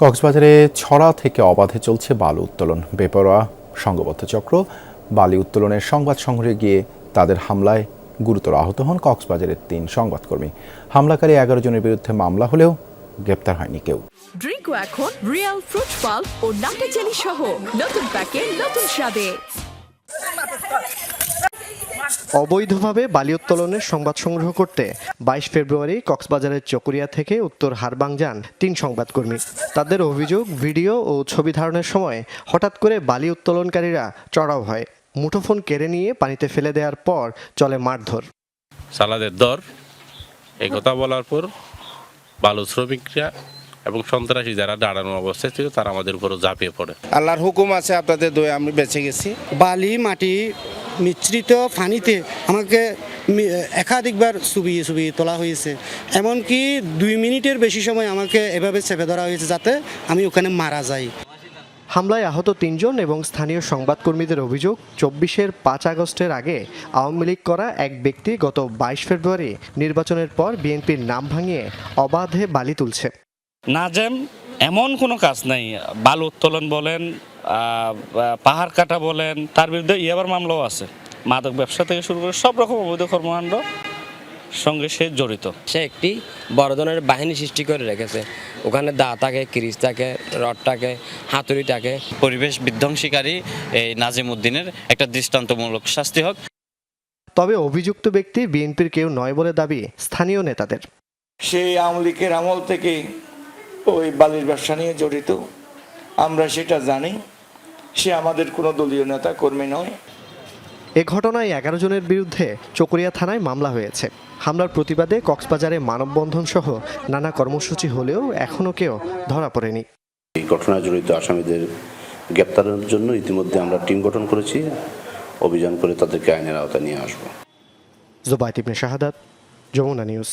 কক্সবাজারে ছড়া থেকে অবাধে চলছে বালু উত্তোলন। বেপরোয়া সংঘবদ্ধ চক্র বালি উত্তোলনের সংবাদ সংগ্রহে গিয়ে তাদের হামলায় গুরুতর আহত হন কক্সবাজারের ৩ সংবাদকর্মী। হামলাকারী ১১ জনের বিরুদ্ধে মামলা হলেও গ্রেপ্তার হয়নি কেউ। ড্রিঙ্কো এখন রিয়েল ফ্রুট পাল্প ও নাটে চেলি সহ নতুন প্যাকে নতুন স্বাদে। অবৈধভাবে বালি উত্তোলনের সংবাদ সংগ্রহ করতে ২২ ফেব্রুয়ারি কক্সবাজারের চকরিয়া থেকে উত্তর হারবাং যান ৩ সংবাদকর্মী। তাদের অভিযোগ, ভিডিও ও ছবি ধারণের সময় হঠাৎ করে বালি উত্তোলনকারীরা চড়াও হয়। মুঠোফোন কেড়ে নিয়ে পানিতে ফেলে দেওয়ার পর চলে মারধর। সালাদের দর এই কথা বলার পর বালু শ্রমিকরা এবং সন্ত্রাসী যারা দাঁড়ানো অবস্থায় ছিল তারা আমাদের উপরও ঝাঁপিয়ে পড়ে। আল্লাহর হুকুম আছে, আপনাদের দয়ে আমি বেঁচে গেছি। বালি মাটি মিশ্রিত পানিতে আমাকে একাধিকবার চুবিয়ে তোলা হয়েছে। এমনকি ২ মিনিটের বেশি সময় আমাকে এভাবে চেপে ধরা হয়েছে যাতে আমি ওখানে মারা যাই। হামলায় আহত ৩ জন এবং স্থানীয় সংবাদকর্মীদের অভিযোগ, ২৪-এর ৫ আগস্টের আগে আওয়ামী লীগ করা এক ব্যক্তি গত ২২ ফেব্রুয়ারি নির্বাচনের পর বিএনপির নাম ভাঙিয়ে অবাধে বালি তুলছে। নাজেম এমন কোনো কাজ নাই, বালু উত্তোলন বলেন, পাহাড় কাটা বলেন, তার বিরুদ্ধে ইয়াবার মামলাও আছে। মাদক ব্যবসা থেকে শুরু করে সব রকম অবৈধ কর্মকাণ্ড সঙ্গে সে জড়িত। সে একটি বড় ধরনের বাহিনী সৃষ্টি করে রেখেছে। ওখানে দা থাকে, ক্রিজ থাকে, রড থাকে, হাতুড়ি থাকে। পরিবেশ বিধ্বংসীকারী এই নাজিম উদ্দিনের একটা দৃষ্টান্তমূলক শাস্তি হোক। তবে অভিযুক্ত ব্যক্তি বিএনপির কেউ নয় বলে দাবি স্থানীয় নেতাদের। সেই আওয়ামী লীগের আমল থেকে ওই বালির ব্যবসা নিয়ে জড়িত, আমরা সেটা জানি। সে আমাদের কোনো দলীয় নেতা কর্মী নয়। এ ঘটনায় ১১ জনের বিরুদ্ধে চকরিয়া থানায় মামলা হয়েছে। হামলার প্রতিবাদে কক্সবাজারে মানববন্ধন সহ নানা কর্মসূচি হলেও এখনও কেউ ধরা পড়েনি। এই ঘটনায় জড়িত আসামিদের গ্রেপ্তারের জন্য ইতিমধ্যে আমরা টিম গঠন করেছি। অভিযান করে তাদেরকে আইনের আওতায় নিয়ে আসবো। জুবায়েত ইবনে শাহাদাত, যমুনা নিউজ।